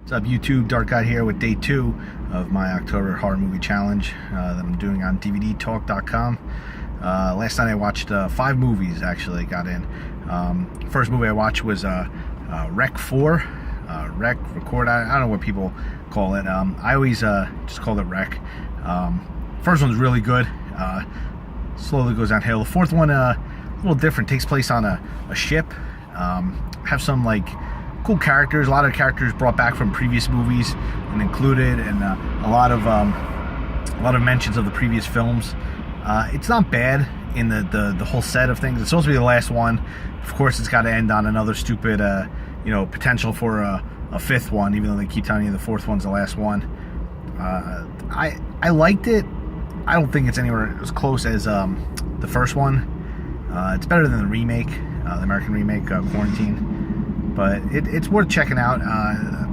What's up, YouTube? Dark God here with day 2 of my October horror movie challenge that I'm doing on DVDtalk.com. Last night I watched 5 movies, actually, got in. First movie I watched was Rec 4. Record, I don't know what people call it. I always just call it Rec. First one's really good. Slowly goes downhill. The fourth one, a little different, takes place on a ship. Have some, like, cool characters, a lot of characters brought back from previous movies and included, and a lot of mentions of the previous films. It's not bad in the whole set of things. It's supposed to be the last one. Of course, it's got to end on another stupid, potential for a fifth one, even though they keep telling you the fourth one's the last one. I liked it. I don't think it's anywhere as close as the first one. It's better than the remake, the American remake, Quarantine. But it's worth checking out.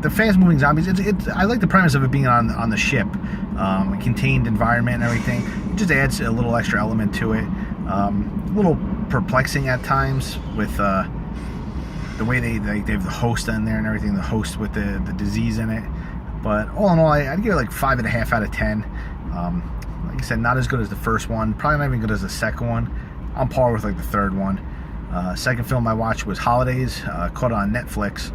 The fast-moving zombies, I like the premise of it being on the ship, a contained environment and everything. It just adds a little extra element to it. A little perplexing at times with the way they have the host in there and everything, the host with the disease in it. But all in all, I'd give it like 5.5 out of 10. Like I said, not as good as the first one, probably not even good as the second one. On par with like the third one. Second film I watched was Holidays, caught on Netflix.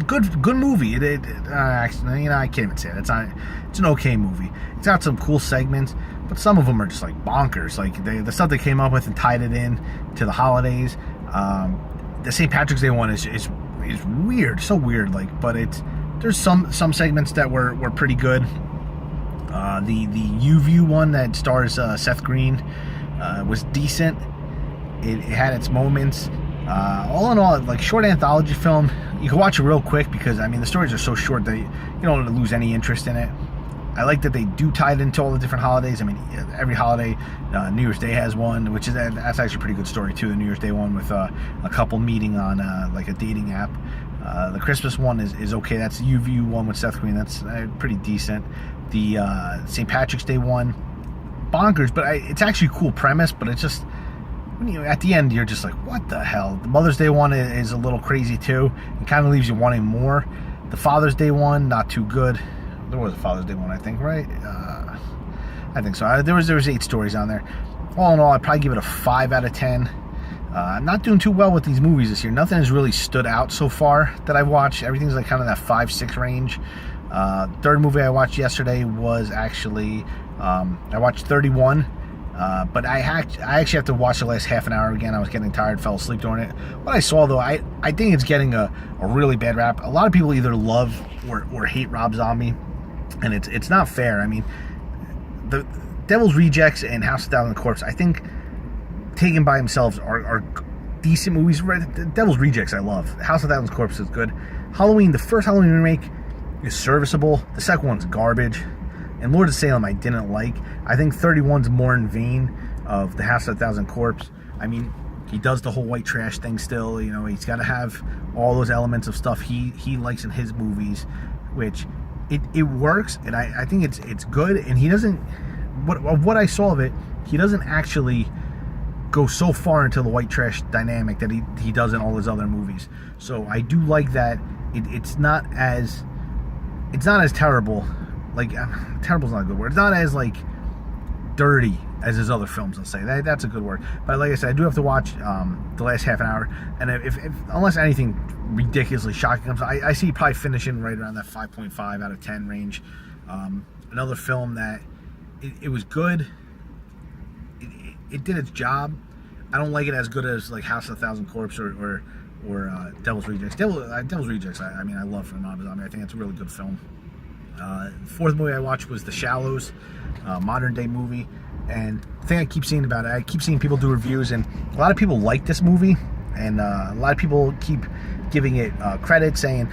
Good movie. Actually, I can't even say it. It's an okay movie. It's got some cool segments, but some of them are just like bonkers. Like the stuff they came up with and tied it in to the holidays. The St. Patrick's Day one is weird, so weird. Like, but there's some segments that were pretty good. The U-View one that stars Seth Green was decent. It had its moments. All in all, like, short anthology film. You can watch it real quick because, I mean, the stories are so short that you don't lose any interest in it. I like that they do tie it into all the different holidays. I mean, every holiday, New Year's Day has one, which is that's actually a pretty good story too. The New Year's Day one with a couple meeting on like a dating app. The Christmas one is okay. That's the U-View one with Seth Green. That's pretty decent. The St. Patrick's Day one, bonkers, but it's actually a cool premise. But it's just, at the end, you're just like, what the hell? The Mother's Day one is a little crazy too. It kind of leaves you wanting more. The Father's Day one, not too good. There was a Father's Day one, I think, right? I think so. There was 8 stories on there. All in all, I'd probably give it a 5 out of 10. I'm not doing too well with these movies this year. Nothing has really stood out so far that I've watched. Everything's like kind of that 5-6 range. Third movie I watched yesterday was actually, I watched 31. But I actually have to watch the last half an hour again. I was getting tired, fell asleep during it. What I saw, though, I think it's getting a really bad rap. A lot of people either love or hate Rob Zombie, and it's not fair. I mean, the Devil's Rejects and House of Thousand Corpse, I think, taken by themselves, are decent movies. The Devil's Rejects I love. House of Thousand Corpse is good. Halloween, the first Halloween remake is serviceable. The second one's garbage. And Lord of Salem I didn't like. I think 31's more in vein of the House of a Thousand Corpse. I mean, he does the whole white trash thing still. He's got to have all those elements of stuff he likes in his movies, which it works, and I think it's good. And he doesn't, what I saw of it, he doesn't actually go so far into the white trash dynamic that he does in all his other movies. So I do like that. It's not as terrible. Like, terrible's not a good word. It's not as, like, dirty as his other films, I'll say. That's a good word. But like I said, I do have to watch the last half an hour. And if unless anything ridiculously shocking comes, I see probably finishing right around that 5.5 out of 10 range. Another film that it was good. It did its job. I don't like it as good as, like, House of a Thousand Corpse or Devil's Rejects. Devil's Rejects, I mean, I love from Rob Zombie. I think it's a really good film. Fourth movie I watched was The Shallows, modern day movie, and the thing I keep seeing about it, I keep seeing people do reviews, and a lot of people like this movie, and a lot of people keep giving it credit, saying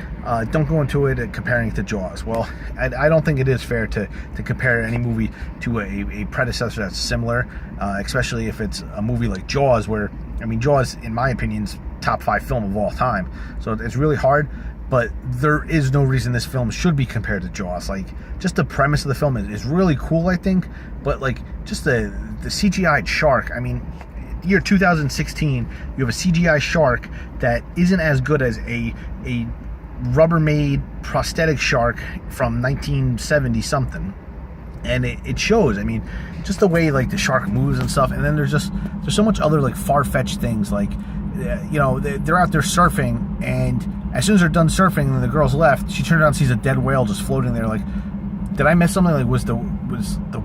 don't go into it comparing it to Jaws. Well, I don't think it is fair to compare any movie to a predecessor that's similar, especially if it's a movie like Jaws, where, I mean, Jaws, in my opinion, is top 5 film of all time, so it's really hard. But there is no reason this film should be compared to Jaws. Like, just the premise of the film is really cool, I think. But, like, just the CGI shark. I mean, year 2016, you have a CGI shark that isn't as good as a Rubbermaid prosthetic shark from 1970 something, and it shows. I mean, just the way like the shark moves and stuff. And then there's so much other like far-fetched things, like they're out there surfing, and as soon as they're done surfing and the girl's left, she turns around and sees a dead whale just floating there. Like, did I miss something? Like, was the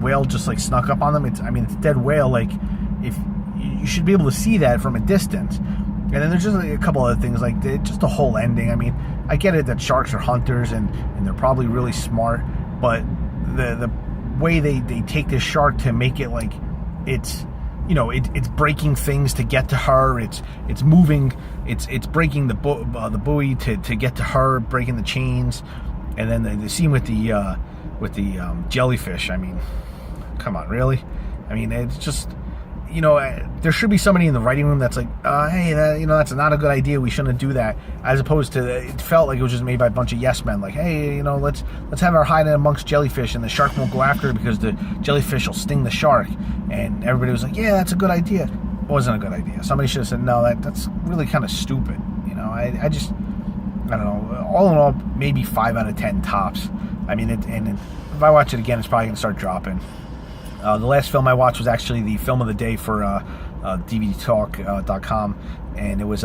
whale just like snuck up on them? It's a dead whale. Like, if you should be able to see that from a distance. And then there's just like a couple other things, like just the whole ending. I mean, I get it that sharks are hunters and they're probably really smart, but the way they take this shark to make it like it's it's breaking things to get to her. It's moving. It's breaking the buoy to get to her, breaking the chains, and then the scene with the jellyfish. I mean, come on, really? I mean, it's just there should be somebody in the writing room that's like, hey, that's not a good idea. We shouldn't do that. As opposed to, it felt like it was just made by a bunch of yes men. Like, hey, let's have her hide in amongst jellyfish, and the shark won't go after her because the jellyfish will sting the shark. And everybody was like, yeah, that's a good idea. It wasn't a good idea. Somebody should have said, no, that's really kind of stupid. I don't know. All in all, maybe 5 out of 10 tops. I mean, if I watch it again, it's probably gonna start dropping. The last film I watched was actually the film of the day for DVDtalk.com, and it was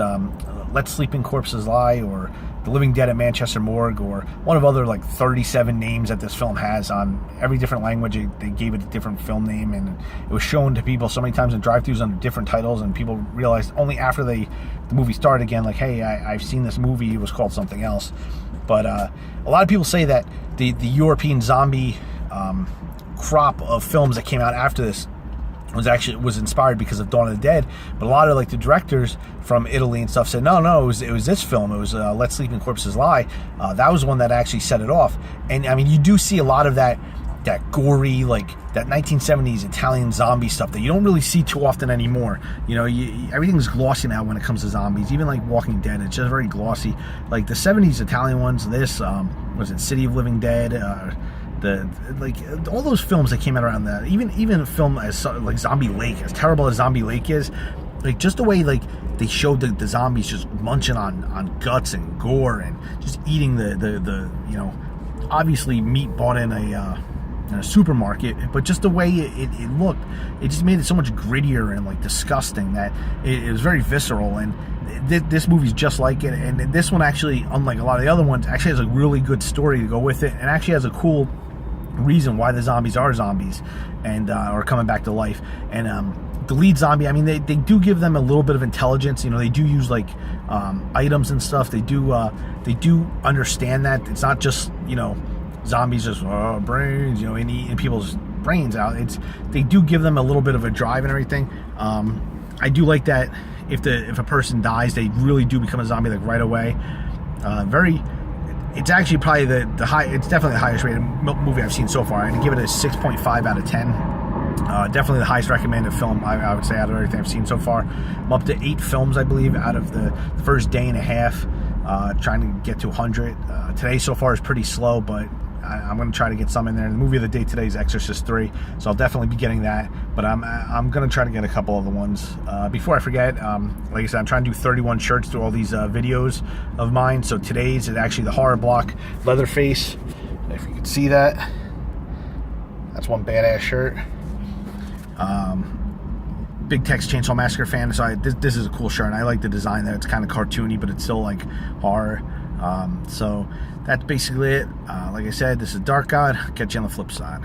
Let Sleeping Corpses Lie, or The Living Dead at Manchester Morgue, or one of other like 37 names that this film has on every different language. They gave it a different film name, and it was shown to people so many times in drive-thrus under different titles, and people realized only after the movie started again, like, hey, I've seen this movie, it was called something else. But a lot of people say that the European zombie crop of films that came out after this was inspired because of Dawn of the Dead, but a lot of like the directors from Italy and stuff said no, it was this film. It was Let Sleeping Corpses Lie. That was one that actually set it off. And I mean, you do see a lot of that gory, like that 1970s Italian zombie stuff that you don't really see too often anymore. Everything's glossy now when it comes to zombies. Even like Walking Dead, it's just very glossy. Like the 70s Italian ones, this was it City of Living Dead, all those films that came out around that, even a film as like Zombie Lake, as terrible as Zombie Lake is, like just the way like they showed the zombies just munching on guts and gore and just eating the obviously meat bought in a supermarket, but just the way it looked, it just made it so much grittier and like disgusting that it was very visceral. And this movie's just like it, and this one actually, unlike a lot of the other ones, actually has a really good story to go with it, and actually has a cool reason why the zombies are zombies and are coming back to life. And the lead zombie, I mean, they do give them a little bit of intelligence. They do use like items and stuff. They do understand that it's not just zombies just brains, and eating people's brains out. They do give them a little bit of a drive and everything. I do like that if a person dies, they really do become a zombie like right away. It's actually probably the high. It's definitely the highest rated movie I've seen so far. I'd give it a 6.5 out of 10. Definitely the highest recommended film I would say out of everything I've seen so far. I'm up to 8 films, I believe, out of the first day and a half. Trying to get to 100. Today so far is pretty slow, but I'm going to try to get some in there. The movie of the day today is Exorcist 3, so I'll definitely be getting that. But I'm going to try to get a couple of the ones. Before I forget, like I said, I'm trying to do 31 shirts through all these videos of mine. So today's is actually the Horror Block Leatherface. If you can see that, that's one badass shirt. Big Tex Chainsaw Massacre fan, so this is a cool shirt. I like the design there. It's kind of cartoony, but it's still like horror. So that's basically it. Like I said, this is Dark God. Catch you on the flip side.